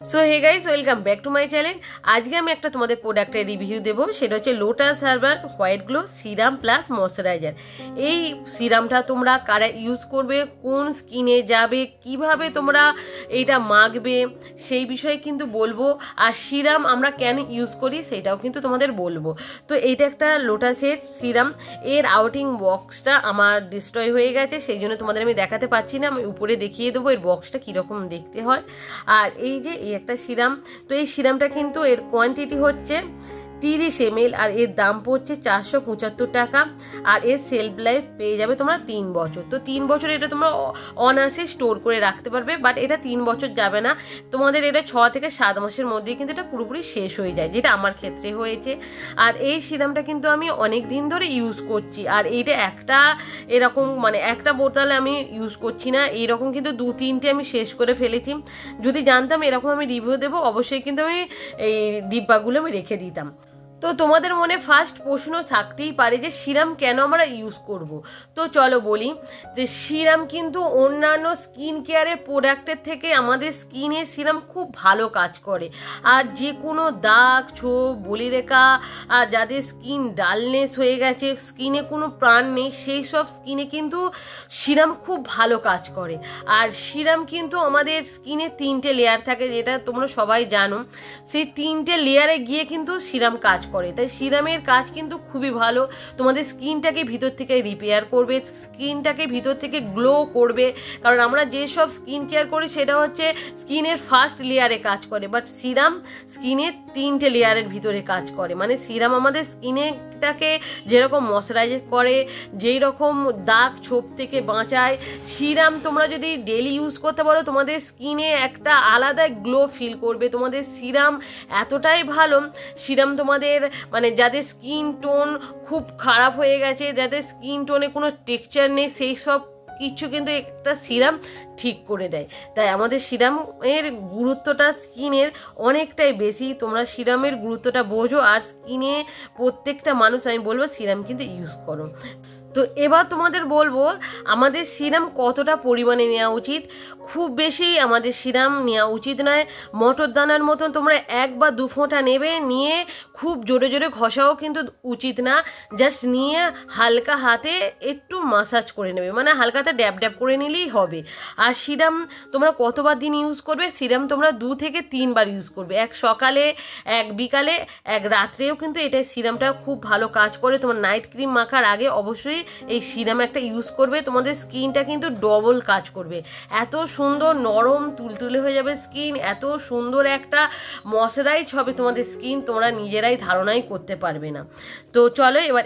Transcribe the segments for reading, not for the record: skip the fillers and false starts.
So hey guys, welcome back to my channel. আজকে আমি একটা তোমাদের প্রোডাক্টের রিভিউ দেবো, সেটা হচ্ছে Lotus herbal white glow serum plus moisturiser. এই সিরামটা তোমরা কারা ইউজ করবে, কোন স্কিনে যাবে, কিভাবে তোমরা এইটা মাখবে সেই বিষয়ে কিন্তু বলবো। আর সিরাম আমরা কেন ইউজ করি সেটাও কিন্তু তোমাদের বলবো। তো এইটা একটা লোটাসের সিরাম, এর আউটিং বক্সটা আমার ডিস্ট্রয় হয়ে গেছে, সেই জন্য তোমাদের আমি দেখাতে পাচ্ছি না। আমি উপরে দেখিয়ে দেবো এর বক্সটা কীরকম দেখতে হয়। আর এই যে একটা সিরাম, তো এই সিরামটা কিন্তু এর কোয়ান্টিটি হচ্ছে 30 ml আর এর দাম পড়ছে 475 টাকা। আর এর সেলফ লাইফ পেয়ে যাবে তোমরা 3 বছর। তো 3 বছর এটা তোমরা অনায়াসে স্টোর করে রাখতে পারবে, বাট এটা 3 বছর যাবে না, তোমাদের এটা 6 থেকে 7 মাসের মধ্যেই কিন্তু এটা পুরোপুরি শেষ হয়ে যায়, যেটা আমার ক্ষেত্রে হয়েছে। আর এই সিরামটা কিন্তু আমি অনেক দিন ধরে ইউজ করছি। আর এইটা একটা এরকম একটা বোতলে আমি ইউজ করছি না, এইরকম কিন্তু 2-3টে আমি শেষ করে ফেলেছি। যদি জানতাম এরকম আমি রিভিউ দেবো, অবশ্যই কিন্তু আমি এই ডিব্বাগুলো আমি রেখে দিতাম। তো তোমাদের মনে ফার্স্ট প্রশ্ন থাকতেই পারে যে সিরাম কেন আমরা ইউজ করব। তো চলো বলি যে সিরাম কিন্তু অন্যান্য স্কিন কেয়ারের প্রোডাক্টের থেকে আমাদের স্কিনে সিরাম খুব ভালো কাজ করে। আর যে কোনো দাগ, ছোপ, বলিরেখা, আর যাদের স্কিন ডালনেস হয়ে গেছে, স্কিনে কোনো প্রাণ নেই, সেই সব স্কিনে কিন্তু সিরাম খুব ভালো কাজ করে। আর সিরাম কিন্তু আমাদের স্কিনে 3টে লেয়ার থাকে, যেটা তোমরা সবাই জানো। সেই 3টে লেয়ারে গিয়ে কিন্তু সিরাম কাজ করে। তাই সিরামের কাজ কিন্তু খুবই ভালো, তোমাদের স্কিনটাকে ভিতর থেকে রিপেয়ার করবে, স্কিনটাকে ভিতর থেকে গ্লো করবে। কারণ আমরা যেসব স্কিন কেয়ার করি সেটা হচ্ছে স্কিনের ফার্স্ট লেয়ারে কাজ করে, বাট সিরাম স্কিনের 3টে লেয়ারের ভিতরে কাজ করে। সিরাম আমাদের স্কিনেটাকে যেরকম ময়শ্চারাইজ করে, যেই রকম দাগ ছোপ থেকে বাঁচায়, সিরাম তোমরা যদি ডেলি ইউজ করতে পারো তোমাদের স্কিনে একটা আলাদা গ্লো ফিল করবে। তোমাদের সিরাম এতটাই ভালো, সিরাম তোমাদের যাদের স্কিন টোন খুব খারাপ হয়ে গেছে, যাদের স্কিন টোনে কোনো টেক্সচার নেই, সেই সব কিছু কিন্তু একটা সিরাম ঠিক করে দেয়। তাই আমাদের সিরামের গুরুত্বটা স্কিনের অনেকটাই বেশি। তোমরা সিরামের গুরুত্বটা বোঝো, আর স্কিনে প্রত্যেকটা মানুষ আমি বলবো সিরাম কিন্তু ইউজ করো। তো এবার তোমাদের বলবো আমাদের সিরাম কতটা পরিমাণে নেওয়া উচিত। খুব বেশি আমাদের সিরাম নেওয়া উচিত নয়, মটর দানার মতন তোমরা 1 বা 2 ফোঁটা নেবে, নিয়ে খুব জোরে জোরে ঘষাও কিন্তু উচিত না, জাস্ট নিয়ে হালকা হাতে একটু মাসাজ করে নেবে, হালকা হাতে ড্যাব ড্যাব করে নিলেই হবে। আর সিরাম তোমরা কতবার দিন ইউজ করবে, সিরাম তোমরা 2 থেকে 3 বার ইউজ করবে, 1 সকালে, 1 বিকালে, 1 রাত্রেও কিন্তু এটাই সিরামটা খুব ভালো কাজ করে। তোমার নাইট ক্রিম মাখার আগে অবশ্যই এই সিরাম একটা ইউজ করবে, তোমাদের স্কিনটা কিন্তু ডবল কাজ করবে। এত সুন্দর নরম তুলতুলে হয়ে যাবে স্কিন, এত সুন্দর একটা ময়শ্চারাইজ হবে তোমাদের স্কিন, তোমরা নিজেরাই ধারণাই করতে পারবে না। তো চলো এবার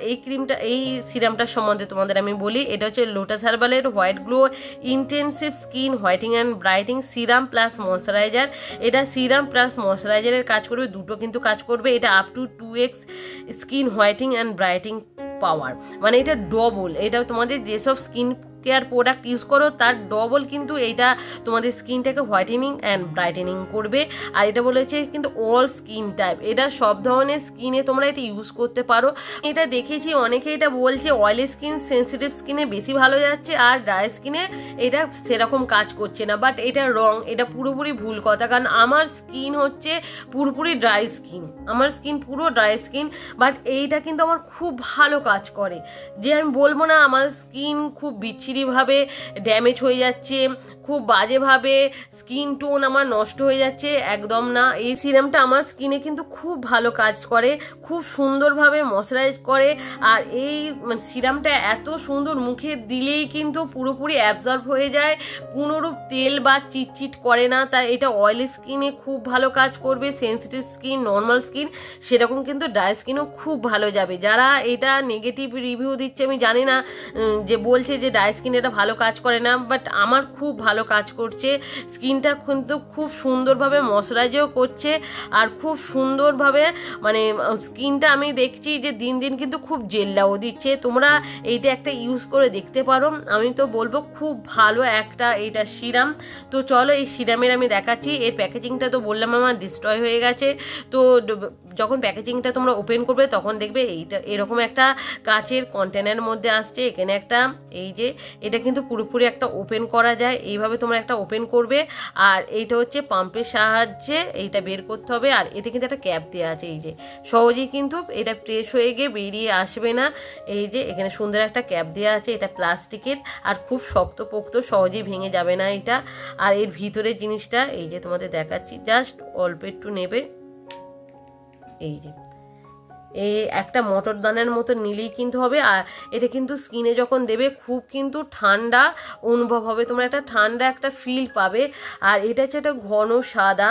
এই সিরামটার সম্বন্ধে তোমাদের আমি বলি। এটা হচ্ছে লোটাস হার্বালের white glow intensive skin whitening and brightening serum plus moisturiser. এটা সিরাম প্লাস ময়শ্চারাইজারের কাজ করবে, দুটো কিন্তু কাজ করবে। এটা up to 2x skin whitening and brightening power, এটা ডবল। এটা তোমাদের যেসব স্কিন কেয়ার প্রোডাক্ট ইউজ করো তার ডবল কিন্তু এইটা তোমাদের স্কিনটাকে হোয়াইটেনিং অ্যান্ড ব্রাইটেনিং করবে। আর এটা বলেছে কিন্তু অল স্কিন টাইপ, এটা সব ধরনের স্কিনে তোমরা এটা ইউজ করতে পারো। এটা দেখেছি অনেকে এটা বলছে অয়েলি স্কিন, সেন্সিটিভ স্কিনে বেশি ভালো যাচ্ছে, আর ড্রাই স্কিনে এটা সেরকম কাজ করছে না। বাট এটা রং, এটা পুরোপুরি ভুল কথা। কারণ আমার স্কিন হচ্ছে পুরোপুরি ড্রাই স্কিন, আমার স্কিন পুরো ড্রাই স্কিন, বাট এইটা কিন্তু আমার খুব ভালো কাজ করে। যে আমি বলবো না আমার স্কিন খুব বিচ্ছিরিভাবে ড্যামেজ হয়ে যাচ্ছে, খুব বাজেভাবে স্কিন টোন আমার নষ্ট হয়ে যাচ্ছে, একদম না। এই সিরামটা আমার স্কিনে কিন্তু খুব ভালো কাজ করে, খুব সুন্দরভাবে ময়শ্চারাইজ করে। আর এই সিরামটা এত সুন্দর, মুখে দিলেই কিন্তু পুরোপুরি অ্যাবজর্ব হয়ে যায়, কোনোরূপ তেল বা চিটচিট করে না। তাই এটা অয়েলি স্কিনে খুব ভালো কাজ করবে, সেন্সিটিভ স্কিন, নর্মাল স্কিন, সেরকম কিন্তু ড্রাই স্কিনও খুব ভালো যাবে। যারা এটা নেগেটিভ রিভিউ দিচ্ছে আমি জানি না, যে বলছে যে ড্রাই স্কিন এটা ভালো কাজ করে না, বাট আমার খুব ভালো কাজ করছে। স্কিনটা কিন্তু খুব সুন্দরভাবে ময়শ্চারাইজও করছে, আর খুব সুন্দরভাবে স্কিনটা আমি দেখছি যে দিন দিন কিন্তু খুব জেল্লাও দিচ্ছে। তোমরা এইটা একটা ইউজ করে দেখতে পারো, আমি তো বলবো খুব ভালো একটা এইটা সিরাম। তো চলো এই সিরামের আমি দেখাচ্ছি। এর প্যাকেজিংটা তো বললাম আমার ডিস্ট্রয় হয়ে গেছে। তো যখন প্যাকেজিংটা তোমরা ওপেন করবে তখন দেখবে এইটা এরকম একটা কাচের কন্টেনারের মধ্যে আসছে। এখানে একটা এই যে এটা কিন্তু পুরোপুরি একটা ওপেন করা যায়, এইভাবে তোমরা একটা ওপেন করবে। আর এইটা হচ্ছে পাম্পের সাহায্যে এইটা বের করতে হবে। আর এতে কিন্তু একটা ক্যাপ দেওয়া আছে, এই যে সহজেই কিন্তু এটা প্রেস হয়ে গিয়ে বেরিয়ে আসবে না। এই যে এখানে সুন্দর একটা ক্যাপ দেওয়া আছে, এটা প্লাস্টিকের আর খুব শক্তপোক্ত, সহজেই ভেঙে যাবে না এটা। আর এর ভিতরের জিনিসটা এই যে তোমাদের দেখাচ্ছি, জাস্ট অল্প একটু নেবে, এই যে এই একটা মটর দানার মতো নিলেই কিন্তু হবে। আর এটা কিন্তু স্কিনে যখন দেবে খুব কিন্তু ঠান্ডা অনুভব হবে, তোমরা একটা ঠান্ডা একটা ফিল পাবে। আর এটা হচ্ছে একটা ঘন সাদা,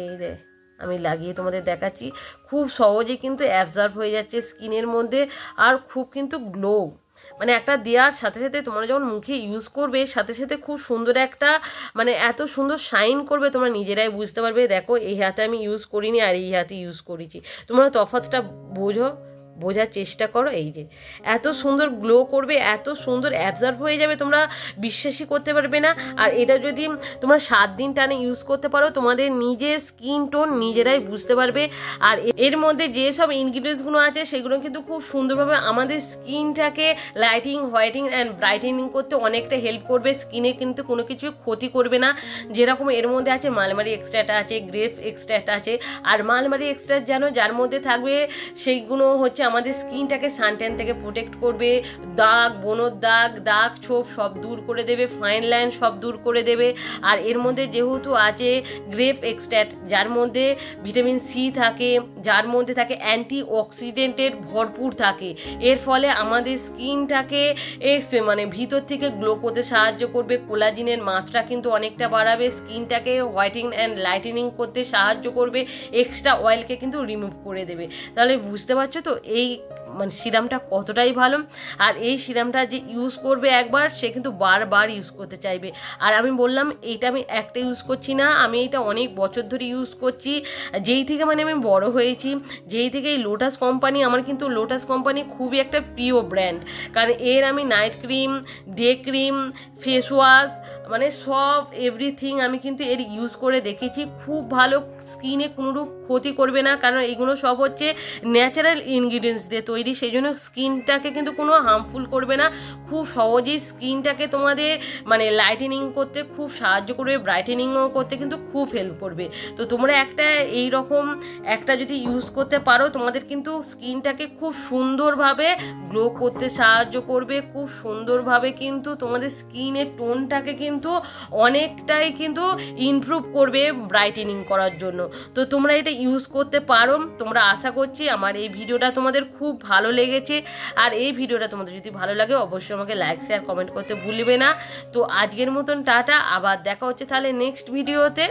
এই রে আমি লাগিয়ে তোমাদের দেখাচ্ছি, খুব সহজে কিন্তু অ্যাবজর্ব হয়ে যাচ্ছে স্কিনের মধ্যে। আর খুব কিন্তু গ্লো, মানে একটা দেওয়ার সাথে সাথে তোমরা যখন মুখে ইউজ করবে সাথে সাথে খুব সুন্দর একটা মানে এত সুন্দর শাইন করবে, তোমরা নিজেরাই বুঝতে পারবে। দেখো এই হাতে আমি ইউজ করিনি আর এই হাতে ইউজ করেছি, তোমরা তফাৎটা বোঝার চেষ্টা করো। এই যে এত সুন্দর গ্লো করবে, এত সুন্দর অ্যাবজর্ব হয়ে যাবে, তোমরা বিশ্বাসই করতে পারবে না। আর এটা যদি তোমরা 7 দিন টানে ইউজ করতে পারো, তোমাদের নিজের স্কিন টোন নিজেরাই বুঝতে পারবে। আর এর মধ্যে যেসব ইনগ্রিডিয়েন্টসগুলো আছে সেগুলো কিন্তু খুব সুন্দরভাবে আমাদের স্কিনটাকে লাইটিং, হোয়াইটিং অ্যান্ড ব্রাইটেনিং করতে অনেকটা হেল্প করবে, স্কিনে কিন্তু কোনো কিছু ক্ষতি করবে না। যেরকম এর মধ্যে আছে মালমারি এক্সট্রাক্ট আছে, গ্রেপ এক্সট্রাক্ট আছে। আর মালমারি এক্সট্রাক্ট জানো যার মধ্যে থাকবে সেইগুলো হচ্ছে আমাদের স্কিনটাকে সানট্যান থেকে প্রোটেক্ট করবে, দাগ, বনর দাগ ছোপ সব দূর করে দেবে, ফাইন লাইন সব দূর করে দেবে। আর এর মধ্যে যেহেতু আছে গ্রেপ এক্সট্রাক্ট, যার মধ্যে ভিটামিন সি থাকে, যার মধ্যে থাকে অ্যান্টি অক্সিডেন্টের ভরপুর থাকে, এর ফলে আমাদের স্কিনটাকে মানে ভিতর থেকে গ্লো করতে সাহায্য করবে, কোলাজিনের মাত্রা কিন্তু অনেকটা বাড়াবে, স্কিনটাকে হোয়াইটিং অ্যান্ড লাইটেনিং করতে সাহায্য করবে, এক্সট্রা অয়েলকে কিন্তু রিমুভ করে দেবে। তাহলে বুঝতে পারছো তো এই মানে সিরামটা কতটাই ভালো। আর এই সিরামটা যে ইউজ করবে একবার, সে কিন্তু বারবার ইউজ করতে চাইবে। আর আমি বললাম এইটা আমি একটা ইউজ করছি না, আমি এটা অনেক বছর ধরে ইউজ করছি, যেই থেকে মানে আমি বড় হয়েছি, যেই থেকে এই লোটাস কোম্পানি, আমার কিন্তু লোটাস কোম্পানি খুবই একটা প্রিয় ব্র্যান্ড। কারণ এর আমি night cream, day cream, face wash মানে সব এভরিথিং আমি কিন্তু এর ইউজ করে দেখেছি, খুব ভালো, স্কিনে কোনোরূপ ক্ষতি করবে না। কারণ এগুলো সব হচ্ছে ন্যাচারাল ইনগ্রিডিয়েন্টস দিয়ে তৈরি, সেই জন্য স্কিনটাকে কিন্তু কোনো হার্মফুল করবে না, খুব সহজেই স্কিনটাকে তোমাদের মানে লাইটেনিং করতে খুব সাহায্য করবে, ব্রাইটেনিংও করতে কিন্তু খুব হেল্প করবে। তো তোমরা একটা এই রকম একটা যদি ইউজ করতে পারো, তোমাদের কিন্তু স্কিনটাকে খুব সুন্দরভাবে গ্লো করতে সাহায্য করবে, খুব সুন্দরভাবে কিন্তু তোমাদের স্কিনের টোনটাকে কিন্তু অনেকটাই কিন্তু ইমপ্রুভ করবে ব্রাইটেনিং করার জন্য। তো তোমরা এটা ইউজ করতে পারো। তোমরা আশা করছি আমার এই ভিডিওটা তোমাদের খুব ভালো লেগেছে। আর এই ভিডিওটা তোমাদের যদি ভালো লাগে অবশ্যই আমাকে লাইক, শেয়ার, কমেন্ট করতে ভুলবে না। তো আজকের মতন টাটা, আবার দেখা হচ্ছে তাহলে নেক্সট ভিডিওতে।